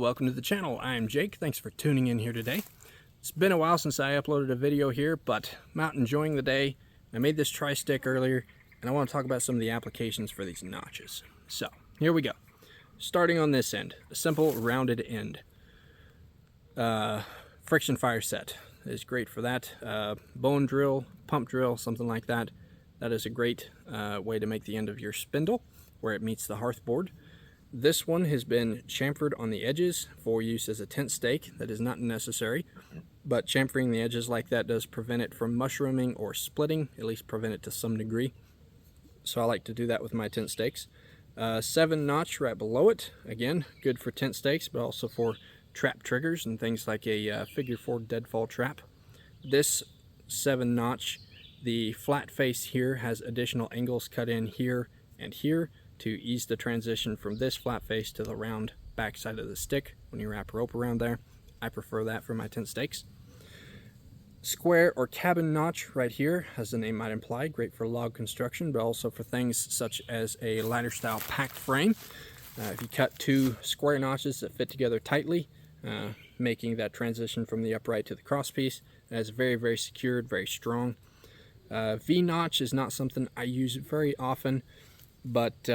welcome to the channel. I'm Jake. Thanks for tuning in here today. It's been a while since I uploaded a video here, but I'm out enjoying the day. I made this tri-stick earlier, and I want to talk about some of the applications for these notches. So, here we go. Starting on this end, a simple rounded end. Friction fire set is great for that. Bone drill, pump drill, something like that. That is a great way to make the end of your spindle where it meets the hearth board. This one has been chamfered on the edges for use as a tent stake. That is not necessary, but chamfering the edges like that does prevent it from mushrooming or splitting, at least prevent it to some degree. So I like to do that with my tent stakes. 7-notch right below it, again, good for tent stakes, but also for trap triggers and things like a figure 4 deadfall trap. This 7-notch, the flat face here has additional angles cut in here and here to ease the transition from this flat face to the round back side of the stick when you wrap rope around there. I prefer that for my tent stakes. Square or cabin notch right here, as the name might imply, great for log construction, but also for things such as a ladder style packed frame. If you cut 2 square notches that fit together tightly, making that transition from the upright to the cross piece, that's very, very secured, very strong. V-notch is not something I use very often, but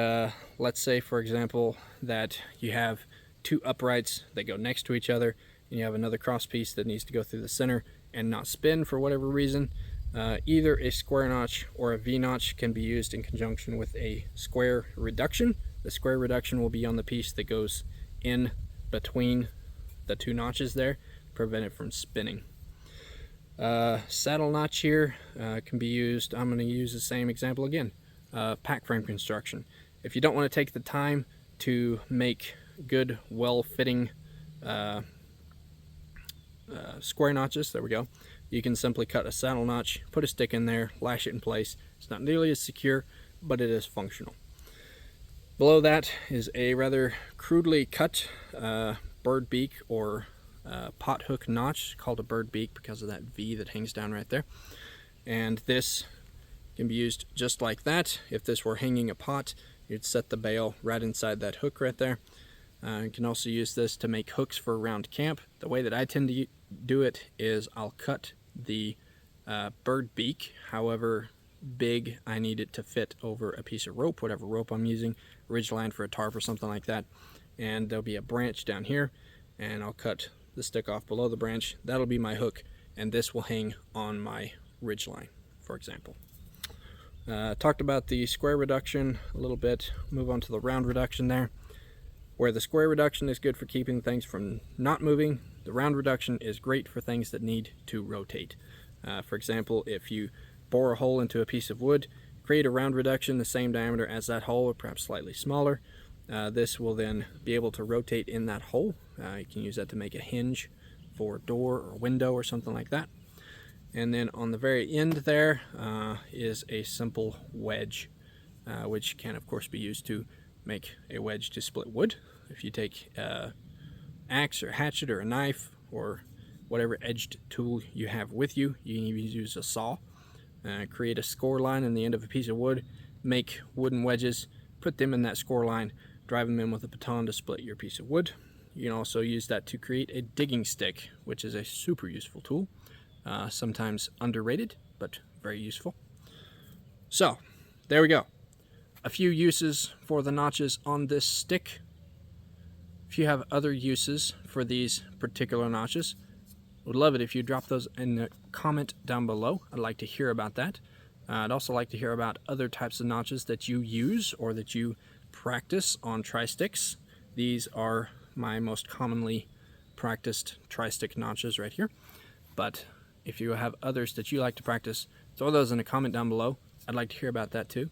let's say, for example, that you have 2 uprights that go next to each other, and you have another cross piece that needs to go through the center and not spin for whatever reason. Either a square notch or a V-notch can be used in conjunction with a square reduction. The square reduction will be on the piece that goes in between the 2 notches there, prevent it from spinning. Saddle notch here can be used. I'm going to use the same example again. Pack frame construction. If you don't want to take the time to make good, well-fitting square notches, there we go, you can simply cut a saddle notch, put a stick in there, lash it in place. It's not nearly as secure, but it is functional. Below that is a rather crudely cut bird beak or pot hook notch, called a bird beak because of that V that hangs down right there. And this can be used just like that. If this were hanging a pot, you'd set the bail right inside that hook right there. You can also use this to make hooks for around camp. The way that I tend to do it is I'll cut the bird beak however big I need it to fit over a piece of rope, whatever rope I'm using, ridgeline for a tarp or something like that. And there'll be a branch down here, and I'll cut the stick off below the branch. That'll be my hook, and this will hang on my ridgeline, for example. Talked about the square reduction a little bit. Move on to the round reduction there. Where the square reduction is good for keeping things from not moving, the round reduction is great for things that need to rotate. For example, if you bore a hole into a piece of wood, create a round reduction the same diameter as that hole, or perhaps slightly smaller. This will then be able to rotate in that hole. You can use that to make a hinge for a door or window or something like that. And then on the very end there is a simple wedge, which can of course be used to make a wedge to split wood. If you take an axe or a hatchet or a knife or whatever edged tool you have with you, you can even use a saw. Create a score line in the end of a piece of wood, make wooden wedges, put them in that score line, drive them in with a baton to split your piece of wood. You can also use that to create a digging stick, which is a super useful tool. Sometimes underrated, but very useful. So, there we go. A few uses for the notches on this stick. If you have other uses for these particular notches, I would love it if you drop those in the comment down below. I'd like to hear about that. I'd also like to hear about other types of notches that you use or that you practice on tri-sticks. These are my most commonly practiced tri-stick notches right here. But if you have others that you like to practice, throw those in a comment down below. I'd like to hear about that too.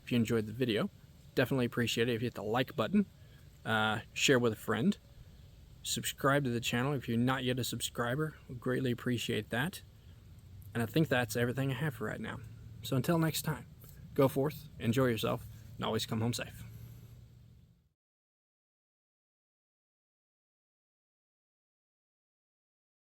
If you enjoyed the video, definitely appreciate it if you hit the like button, share with a friend, subscribe to the channel if you're not yet a subscriber. We'd greatly appreciate that. And I think that's everything I have for right now. So until next time, go forth, enjoy yourself, and always come home safe.